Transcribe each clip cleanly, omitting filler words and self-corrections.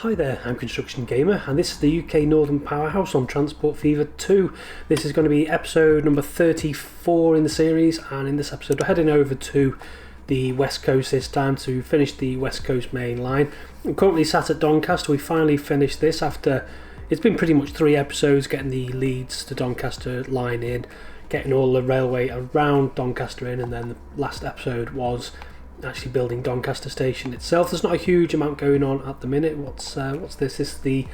Hi there, I'm Construction Gamer, and this is the UK Northern Powerhouse on Transport Fever 2. This is going to be episode number 34 in the series, and in this episode we're heading over to the West Coast this time to finish the West Coast main line. I'm currently sat at Doncaster. We finally finished this after it's been pretty much 3 episodes getting the Leeds to Doncaster line in, getting all the railway around Doncaster in, and then the last episode was actually building Doncaster station itself. There's not a huge amount going on at the minute. What's this? This is the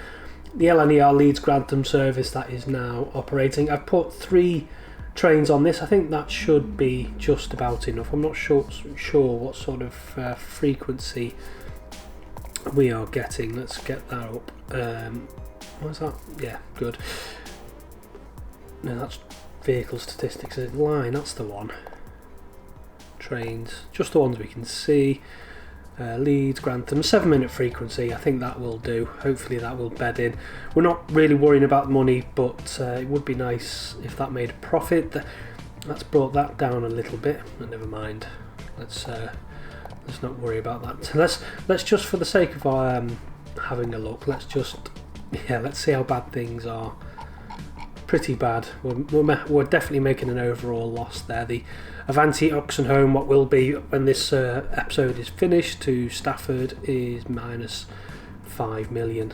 LNER Leeds Grantham service that is now operating. I've put 3 trains on this. I think that should be just about enough. I'm not sure what sort of frequency we are getting. Let's get that up. What's that? Yeah, good. No, that's vehicle statistics. Line, that's the one. Trains, just the ones we can see. Leeds, Grantham, 7-minute frequency. I think that will do. Hopefully that will bed in. We're not really worrying about money, but it would be nice if that made a profit. That's brought that down a little bit, but never mind. Let's not worry about that. Let's just, for the sake of having a look, let's see how bad things are. Pretty bad. We're definitely making an overall loss there. The Avanti Oxenholme, what will be when this episode is finished, to Stafford is minus 5 million.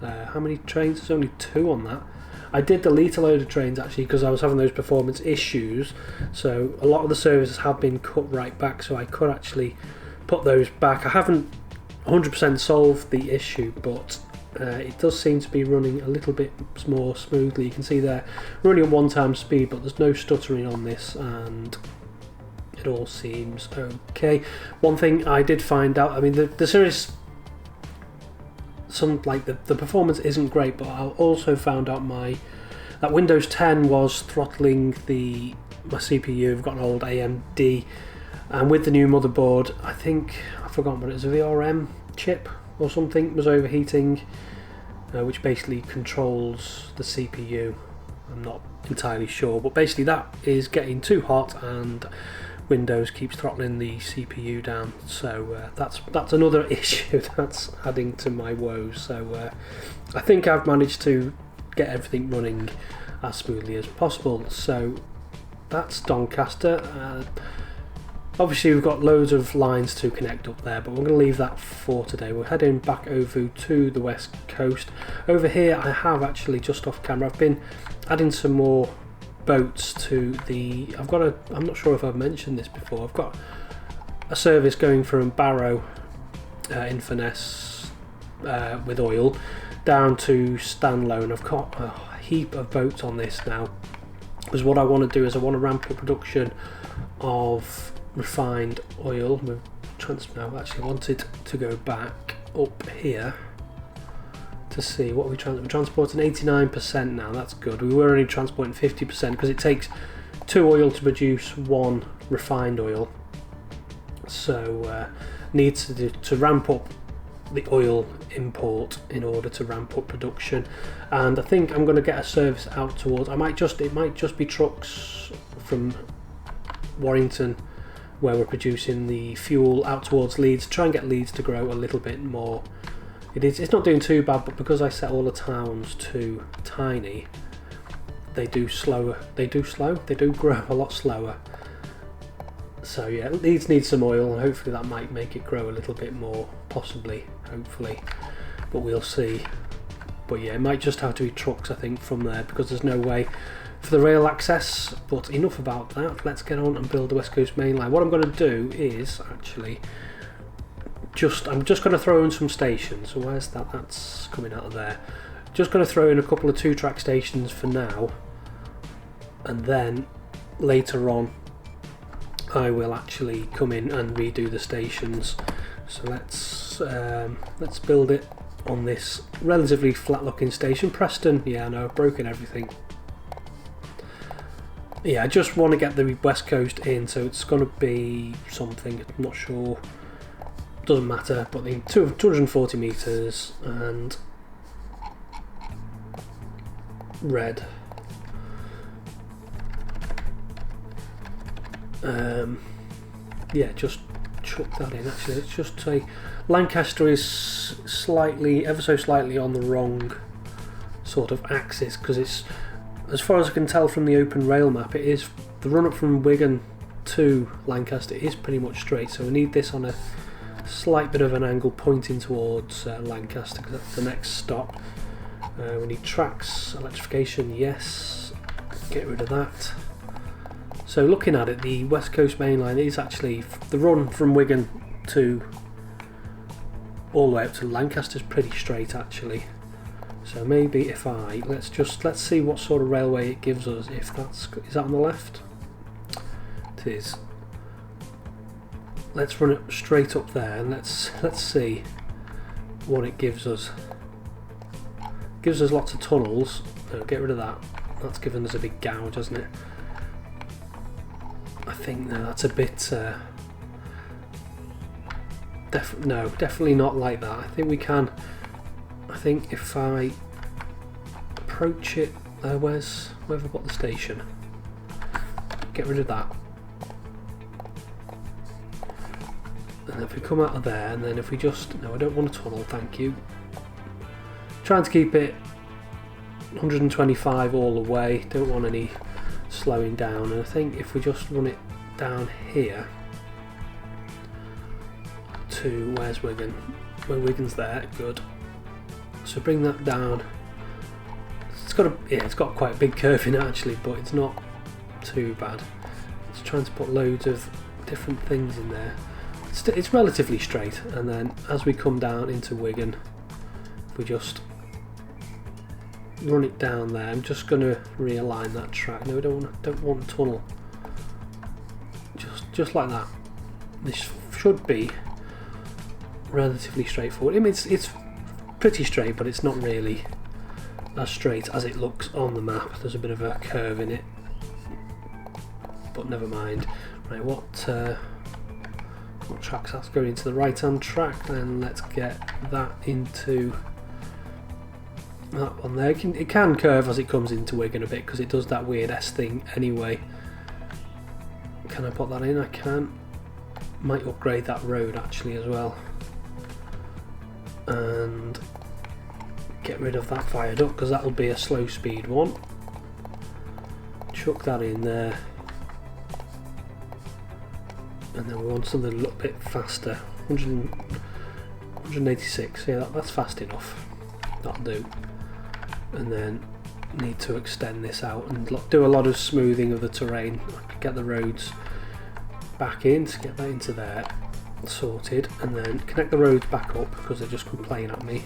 How many trains? There's only 2 on that. I did delete a load of trains actually because I was having those performance issues, so a lot of the services have been cut right back, so I could actually put those back. I haven't 100% solved the issue, but it does seem to be running a little bit more smoothly. You can see there running at 1 time speed, but there's no stuttering on this, and it all seems okay. One thing I did find out, I mean the series, the performance isn't great, but I also found out that Windows 10 was throttling my CPU. I've got an old AMD, and with the new motherboard, I've forgotten what it is, a VRM chip or something was overheating, which basically controls the CPU. I'm not entirely sure, but basically that is getting too hot and Windows keeps throttling the CPU down, so that's another issue that's adding to my woes. So I think I've managed to get everything running as smoothly as possible. So that's Doncaster. Obviously we've got loads of lines to connect up there, but we're going to leave that for today. We're heading back over to the West Coast. Over here I have actually, just off camera, I've been adding some more boats to I'm not sure if I've mentioned this before, I've got a service going from Barrow, Inverness, with oil, down to Stanlow, and I've got a heap of boats on this now, because what I want to do is I want to ramp up production of refined oil. I actually wanted to go back up here to see what we're transporting 89% now. That's good. We were only transporting 50% because it takes 2 oil to produce 1 refined oil, so needs to ramp up the oil import in order to ramp up production. And I think I'm going to get a service out towards, it might just be trucks from Warrington, where we're producing the fuel, out towards Leeds, try and get Leeds to grow a little bit more. It's not doing too bad, but because I set all the towns to tiny, they do grow a lot slower. So yeah, Leeds needs some oil, and hopefully that might make it grow a little bit more, possibly, hopefully, but we'll see. But yeah, it might just have to be trucks, I think, from there, because there's no way for the rail access. But enough about that, let's get on and build the West Coast main line. What I'm going to do is actually I'm just going to throw in some stations. So where's that? That's coming out of there. Just going to throw in a couple of 2-track stations for now, and then later on I will actually come in and redo the stations. So let's build it on this relatively flat looking station. Preston, yeah, I know, I've broken everything. Yeah, I just want to get the West Coast in, so it's going to be something, I'm not sure, doesn't matter, but the 240 metres and red. Yeah, just chuck that in. Actually, let's just say Lancaster is slightly, ever so slightly on the wrong sort of axis, because it's, as far as I can tell from the open rail map, it is the run up from Wigan to Lancaster is pretty much straight, so we need this on a slight bit of an angle pointing towards Lancaster, because that's the next stop. We need tracks, electrification, yes, get rid of that. So looking at it, the West Coast Main Line is actually, the run from Wigan to all the way up to Lancaster is pretty straight actually. So maybe if let's see what sort of railway it gives us. If is that on the left? It is. Let's run it straight up there and let's see what it gives us. It gives us lots of tunnels. Get rid of that. That's given us a big gouge, hasn't it? I think no, that's a bit. No, definitely not like that. I think we can. I think if I approach it, where have I got the station? Get rid of that. And if we come out of there, and then if we just, no, I don't want a tunnel, thank you. Trying to keep it 125 all the way, don't want any slowing down, and I think if we just run it down here to, where's Wigan? Where Wigan's there, good. So bring that down. It's got quite a big curve in it actually, but it's not too bad. It's trying to put loads of different things in there. It's relatively straight, and then as we come down into Wigan, if we just run it down there, I'm just going to realign that track. No, we don't want a tunnel. Just like that. This should be relatively straightforward. I mean, it's pretty straight, but it's not really as straight as it looks on the map. There's a bit of a curve in it, but never mind. Right, what tracks? That's going into the right hand track, then let's get that into that one there. It can curve as it comes into Wigan a bit, because it does that weird S thing anyway. Can I put that in? I can. Might upgrade that road actually as well, and get rid of that viaduct, because that'll be a slow speed one. Chuck that in there, and then we want something a little bit faster. 186, yeah, that's fast enough, that'll do. And then need to extend this out and do a lot of smoothing of the terrain. I could get the roads back in to get that into there sorted, and then connect the roads back up because they're just complaining at me.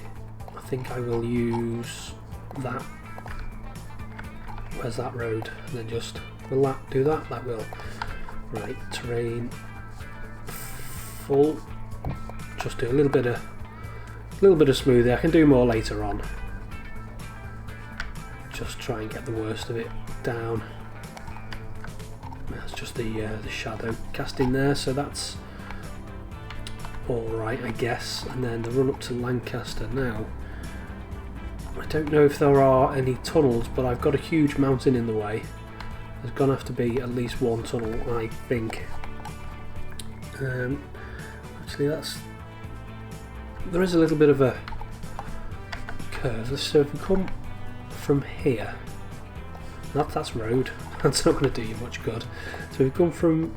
I think I will use that. Where's that road? And then just, will that do that? That will. Right, terrain full. Just do a little bit of smoothing. I can do more later on. Just try and get the worst of it down. That's just the shadow casting there, so that's alright, I guess. And then the run up to Lancaster now. I don't know if there are any tunnels, but I've got a huge mountain in the way. There's going to have to be at least one tunnel, I think. Actually, there is a little bit of a curve. So if we come from here, that's road. That's not going to do you much good. So if we come from,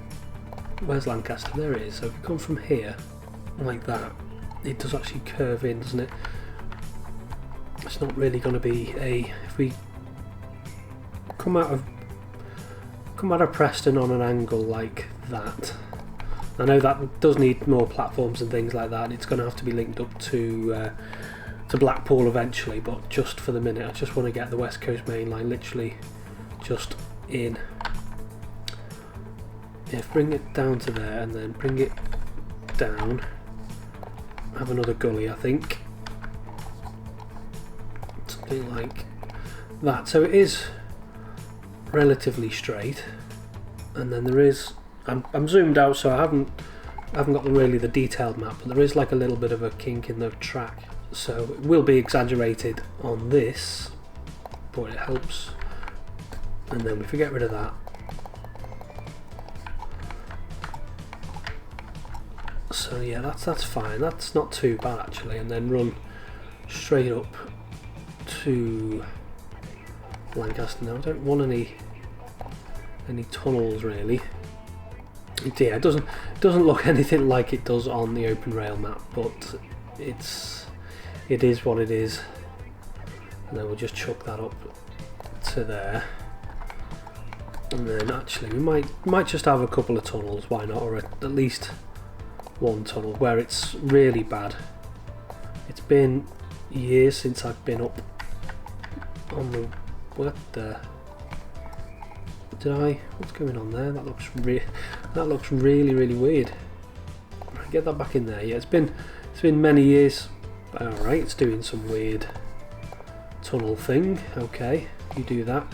where's Lancaster? There it is. So if we come from here, like that, it does actually curve in, doesn't it? It's not really going to be if we come out of Preston on an angle like that. I know that does need more platforms and things like that, and it's going to have to be linked up to Blackpool eventually, but just for the minute I just want to get the West Coast Main Line literally just in. If bring it down to there and then bring it down, have another gully, I think. Something like that. So it is relatively straight, and then there is, I'm zoomed out, so I haven't got really the detailed map, but there is like a little bit of a kink in the track, so it will be exaggerated on this, but it helps. And then if we get rid of that, So yeah, that's fine. That's not too bad actually. And then run straight up to Lancaster. Now I don't want any tunnels really. Yeah, it doesn't look anything like it does on the open rail map, but it is what it is. And then we'll just chuck that up to there. And then actually we might just have a couple of tunnels, why not, or at least one tunnel where it's really bad. It's been years since I've been up on the what's going on there? That looks really weird. Get that back in there. Yeah, it's been many years. Alright, it's doing some weird tunnel thing. Okay, you do that.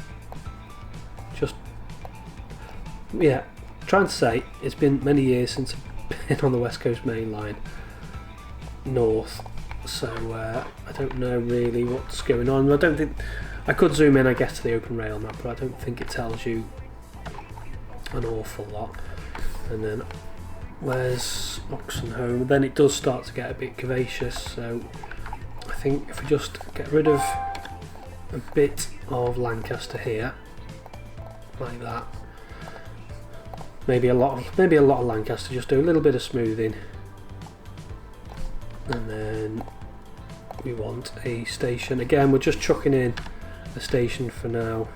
Just yeah, trying to say it's been many years since I've been on the West Coast Main Line north, so I don't know really what's going on. I don't think I could zoom in, I guess, to the open rail map, but I don't think it tells you an awful lot. And then where's Oxenholme? Then it does start to get a bit curvaceous, so I think if we just get rid of a bit of Lancaster here, like that. Maybe a lot of Lancaster. Just do a little bit of smoothing, and then we want a station. Again, we're just chucking in a station for now,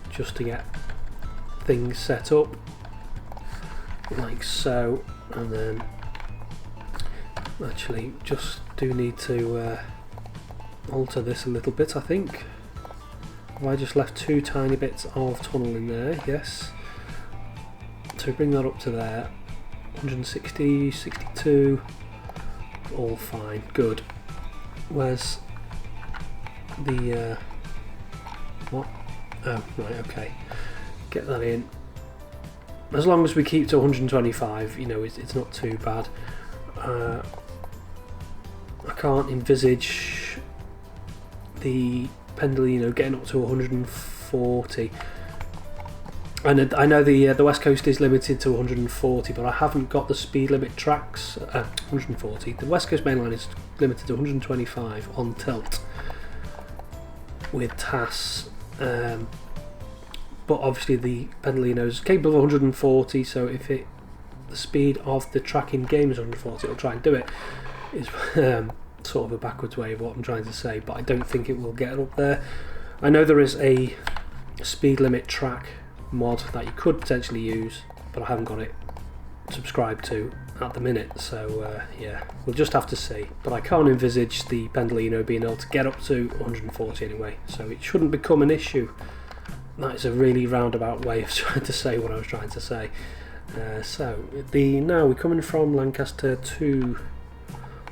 just to get things set up, like so. And then actually, just do need to alter this a little bit. I think. Have I just left two tiny bits of tunnel in there? Yes. So bring that up to there, 160, 62, all fine, good. Where's the, what? Oh, right, okay. Get that in. As long as we keep to 125, you know, it's not too bad. I can't envisage the Pendolino getting up to 140. And I know the West Coast is limited to 140, but I haven't got the speed limit tracks. 140. The West Coast Main Line is limited to 125 on tilt with TAS, but obviously the Pendolino is capable of 140. So if the speed of the track in game is 140, it'll try and do it. It's sort of a backwards way of what I'm trying to say, but I don't think it will get up there. I know there is a speed limit track mod that you could potentially use, but I haven't got it subscribed to at the minute, so yeah, we'll just have to see. But I can't envisage the Pendolino being able to get up to 140 anyway, so it shouldn't become an issue. That is a really roundabout way of trying to say what I was trying to say. So now we're coming from Lancaster to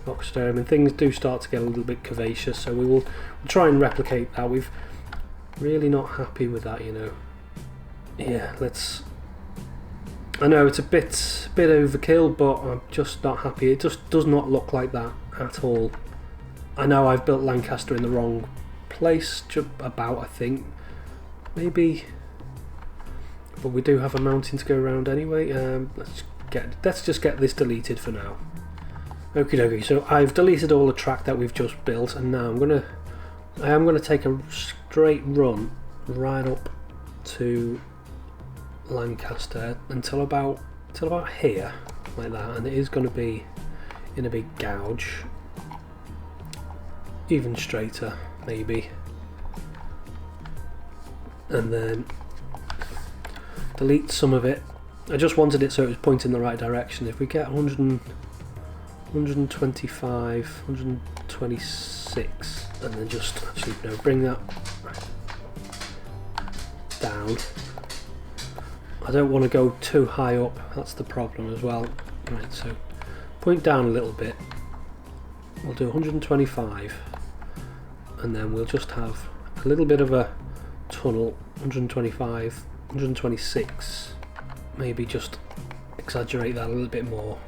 Oxenholme, and things do start to get a little bit curvaceous, so we'll try and replicate that. We've really not happy with that, you know. Yeah, I know it's a bit overkill, but I'm just not happy. It just does not look like that at all. I know I've built Lancaster in the wrong place, I think, maybe, but we do have a mountain to go around anyway. Let's just get this deleted for now. Okie dokie. So I've deleted all the track that we've just built, and now I am gonna take a straight run right up to Lancaster until about here, like that, and it is going to be in a big gouge, even straighter maybe, and then delete some of it. I just wanted it so it was pointing in the right direction. If we get 125, 126, and then just actually bring that down. I don't want to go too high up, that's the problem as well. Right, so point down a little bit. We'll do 125, and then we'll just have a little bit of a tunnel, 125, 126. Maybe just exaggerate that a little bit more.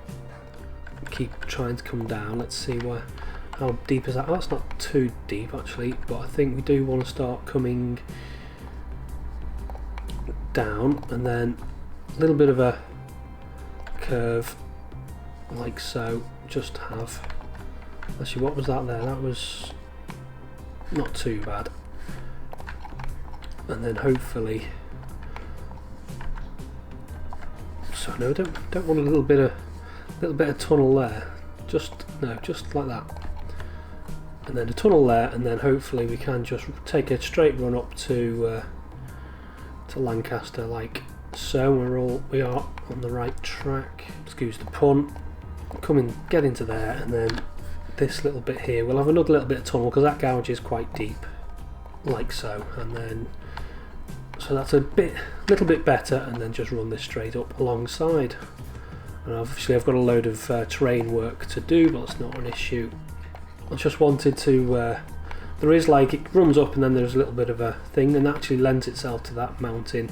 Keep trying to come down. Let's see how deep is that? Oh, that's not too deep actually, but I think we do want to start coming down, and then a little bit of a curve like so. Just have, actually what was that there? That was not too bad. And then hopefully, so no, don't want a little bit of tunnel there. Just like that. And then a tunnel there, and then hopefully we can just take a straight run up to Lancaster, like so. We are on the right track. Excuse the pun. Get into there, and then this little bit here, we'll have another little bit of tunnel because that gouge is quite deep, like so. And then so that's a little bit better, and then just run this straight up alongside. And obviously I've got a load of terrain work to do, but it's not an issue. I just wanted to, there is like, it runs up and then there's a little bit of a thing, and that actually lends itself to that mountain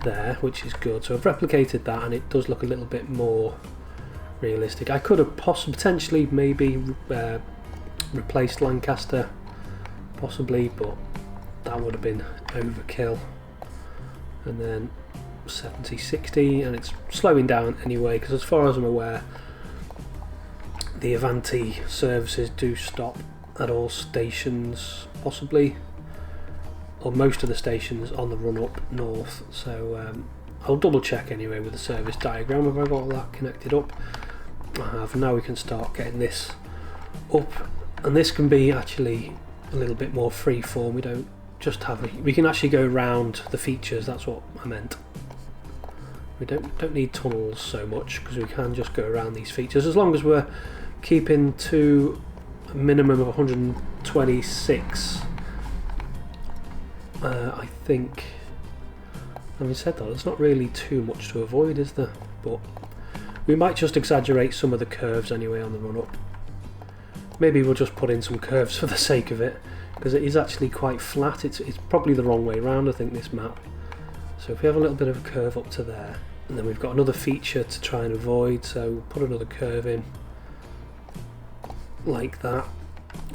there, which is good. So I've replicated that, and it does look a little bit more realistic. I could have potentially maybe replaced Lancaster, possibly, but that would have been overkill. And then 70, 60, and it's slowing down anyway, because as far as I'm aware, the Avanti services do stop at all stations, possibly, or most of the stations on the run up north. So I'll double check anyway with the service diagram if I got all that connected up. I have. Now we can start getting this up, and this can be actually a little bit more freeform. We don't just have we can actually go around the features. That's what I meant. We don't need tunnels so much, because we can just go around these features as long as we're keeping to a minimum of 126. I think, having said that, there's not really too much to avoid, is there? But we might just exaggerate some of the curves anyway on the run up. Maybe we'll just put in some curves for the sake of it, because it is actually quite flat. It's probably the wrong way around, I think, this map. So if we have a little bit of a curve up to there, and then we've got another feature to try and avoid, so we'll put another curve in like that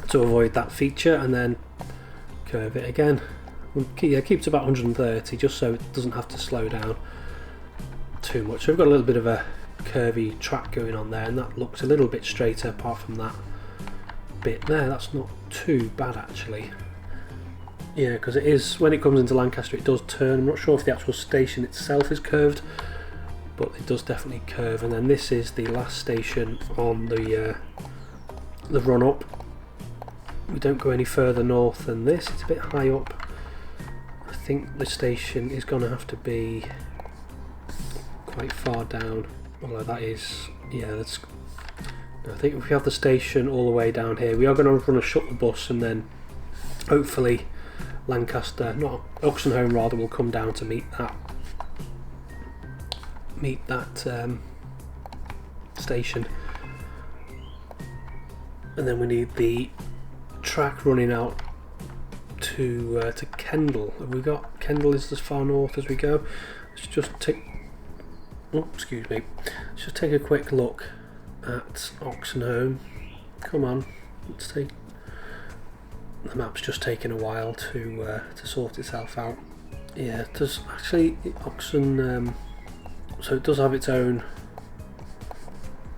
to avoid that feature, and then curve it again. Keep it about 130, just so it doesn't have to slow down too much. So we've got a little bit of a curvy track going on there, and that looks a little bit straighter apart from that bit there. That's not too bad actually. Yeah, because it is, when it comes into Lancaster, it does turn. I'm not sure if the actual station itself is curved, but it does definitely curve. And then this is the last station on the run up. We don't go any further north than this. It's a bit high up. I think the station is going to have to be quite far down. Although that is, yeah, that's. I think if we have the station all the way down here, we are going to run a shuttle bus, and then hopefully Lancaster, not Oxenholme rather, will come down to meet that station. And then we need the track running out to Kendal. Have we got Kendal is as far north as we go? Let's just take. Oh, excuse me. Let's just take a quick look at Oxenholme. Come on, let's take. The map's just taken a while to sort itself out. Yeah, it does actually. So it does have its own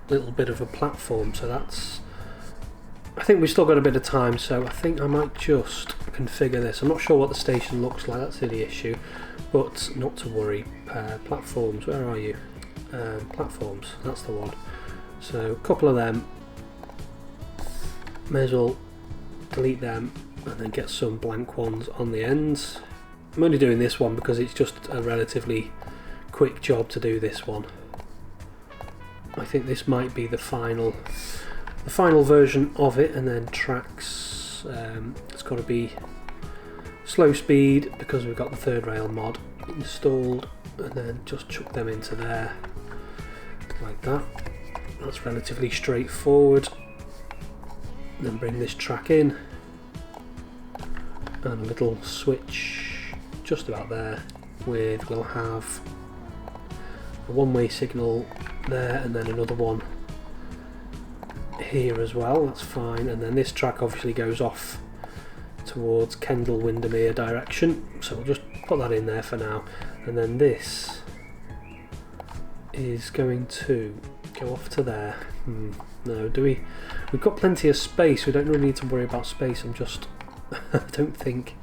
little bit of a platform. So that's. I think we've still got a bit of time. So I think I might just configure this. I'm not sure what the station looks like. That's the issue, but not to worry. Platforms. Where are you? Platforms. That's the one. So a couple of them. May as well delete them and then get some blank ones on the ends. I'm only doing this one because it's just a relatively quick job to do this one. I think this might be the final version of it, and then tracks, it's got to be slow speed because we've got the third rail mod installed, and then just chuck them into there like that. That's relatively straightforward. Then bring this track in, and a little switch just about there with, we'll have a one-way signal there and then another one here as well. That's fine. And then this track obviously goes off towards Kendal Windermere direction, so we'll just put that in there for now. And then this is going to go off to there. No, do we? We've got plenty of space. We don't really need to worry about space. I'm just, I don't think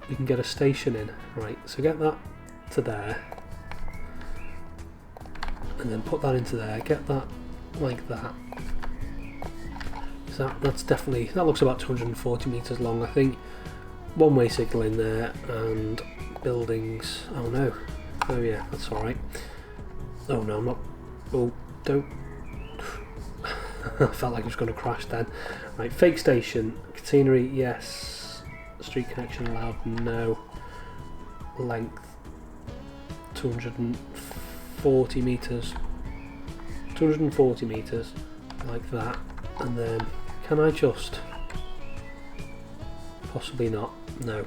we can get a station in. Right, so get that to there, and then put that into there. Get that like that. So that's definitely, that looks about 240 metres long, I think. One-way signal in there and buildings. Oh no. Oh yeah, that's alright. Oh no, I'm not. Oh, don't. I felt like I was going to crash then. Right, fake station. Catenary, yes. Street connection allowed, no. Length 240 metres. 240 metres, like that. And then, can I just. Possibly not. No.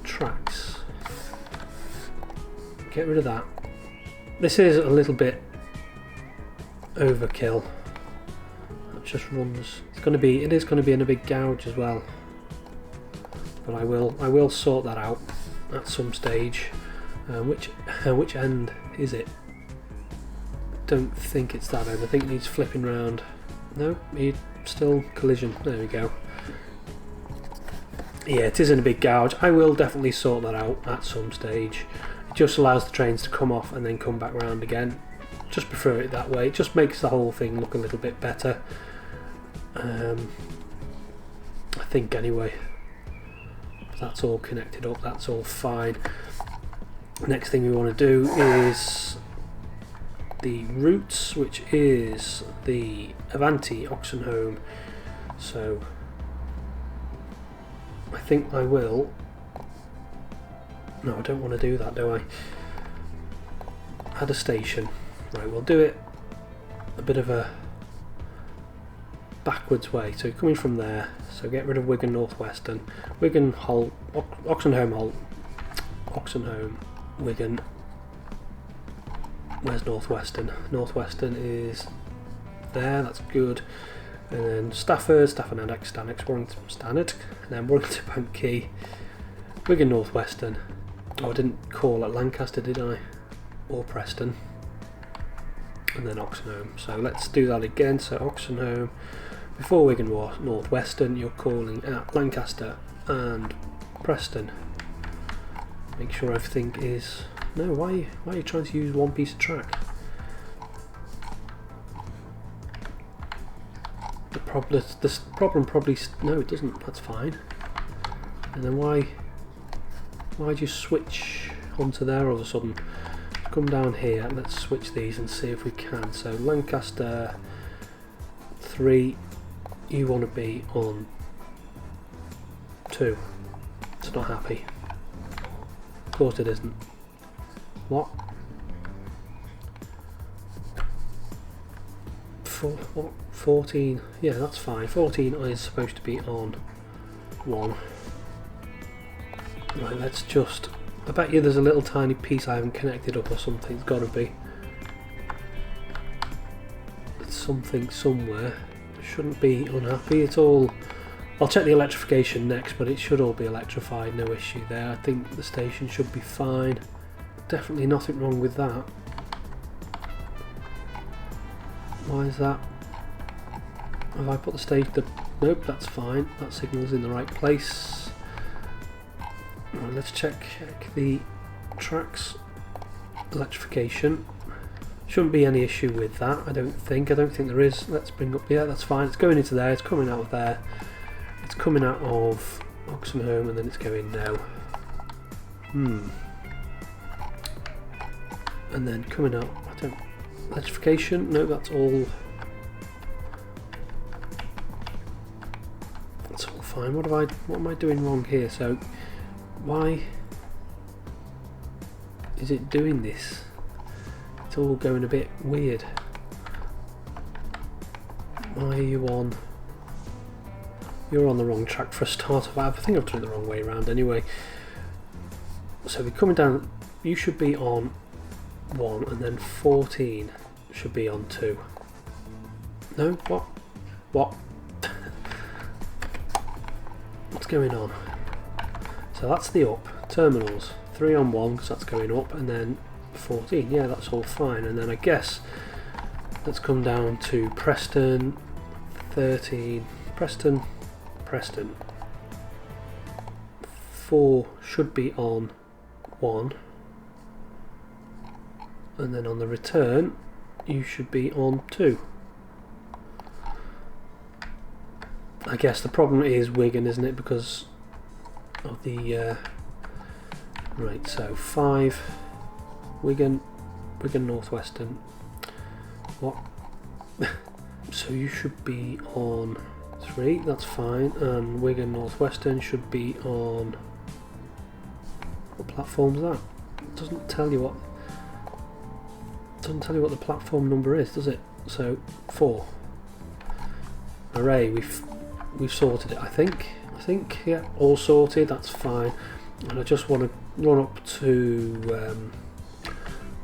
Tracks. Get rid of that. This is a little bit overkill. It just runs. It is going to be in a big garage as well. But I will sort that out at some stage. Which end is it? Don't think it's that end. I think it needs flipping round. No, still collision. There we go. Yeah, it is in a big gouge. I will definitely sort that out at some stage. It just allows the trains to come off and then come back round again. Just prefer it that way. It just makes the whole thing look a little bit better. I think anyway. That's all connected up. That's all fine. Next thing we want to do is the routes, which is the Avanti Oxenholme. So I think I will. No, I don't want to do that, do I? Add a station. Right, we'll do it a bit of a backwards way. So coming from there, so get rid of Wigan Northwestern. Wigan Halt, Oxenholme Halt, Oxenholme, Wigan. Where's Northwestern? Northwestern is there, that's good. And then Stafford and Warrington Standard, and then Warrington Bank Key, Wigan Northwestern. Oh, I didn't call it Lancaster, did I? Or Preston. And then Oxenholme. So let's do that again. So Oxenholme, before Wigan Northwestern, you're calling at Lancaster and Preston. Make sure everything is. No, why are you trying to use one piece of track? This problem probably no, it doesn't. That's fine. And then why do you switch onto there all of a sudden? Come down here. Let's switch these and see if we can. So Lancaster 3, you want to be on 2. It's not happy. Of course it isn't. What? What? 14, yeah, that's fine. 14 is supposed to be on 1. Right, let's just. I bet you there's a little tiny piece I haven't connected up or something. It's got to be. It's something somewhere. Shouldn't be unhappy. It's all. I'll check the electrification next, but it should all be electrified. No issue there. I think the station should be fine. Definitely nothing wrong with that. Why is that? Have I put the station? Nope, that's fine. That signal's in the right place. Right, let's check the tracks. Electrification. Shouldn't be any issue with that, I don't think. There is. Let's bring up. Yeah, that's fine. It's going into there. It's coming out of there. It's coming out of Oxenholme, and then it's going now. And then coming out. Electrification. No, that's all. That's all fine. What am I doing wrong here? So, why is it doing this? It's all going a bit weird. Why are you on? You're on the wrong track for a start. I think I've done it the wrong way around anyway. So we're coming down. You should be on 1, and then 14 should be on 2. No? What? What's going on? So that's the up. Terminals. 3 on 1, because that's going up, and then 14. Yeah, that's all fine. And then I guess Let's come down to Preston, 13, Preston, 4 should be on 1, and then on the return you should be on 2. I guess the problem is Wigan, isn't it, because of the right, so 5 Wigan Northwestern. What? So you should be on 3, that's fine, and Wigan Northwestern should be on, what platform's that? It doesn't tell you what the platform number is, does it? So 4. Hooray, we've sorted it, I think, yeah, all sorted, that's fine. And I just want to run up to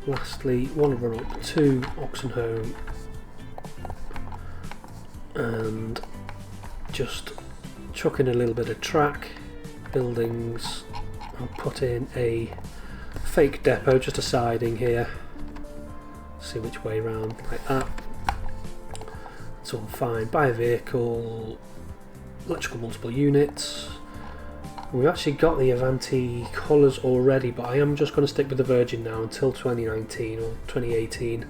lastly, want to run up to Oxenholme and just chuck in a little bit of track, buildings. I'll put in a fake depot, just a siding here, see which way round, like that. It's all fine. Buy a vehicle, electrical multiple units. We've actually got the Avanti colours already, but I am just going to stick with the Virgin now until 2019 or 2018.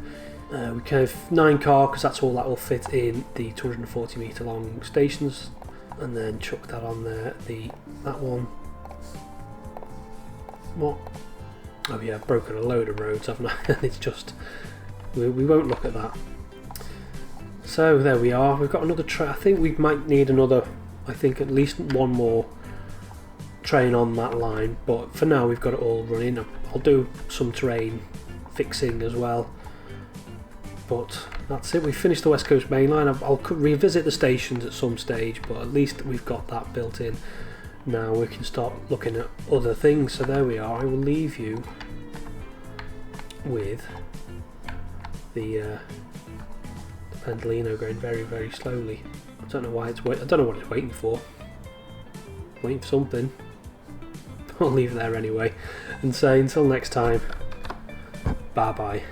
We can have 9 car, because that's all that will fit in the 240 metre long stations, and then chuck that on there. That one. What? Oh yeah, I've broken a load of roads, haven't I? And it's just, we won't look at that. So there we are. We've got another train. I think we might need another. I think at least one more train on that line, but for now we've got it all running. I'll do some terrain fixing as well, but that's it. We've finished the West Coast Main Line. I'll revisit the stations at some stage, but at least we've got that built in. Now we can start looking at other things. So there we are. I will leave you with the Pendolino going very, very slowly. I don't know why it's I don't know what it's waiting for. Waiting for something. I'll leave it there anyway and say until next time, bye bye.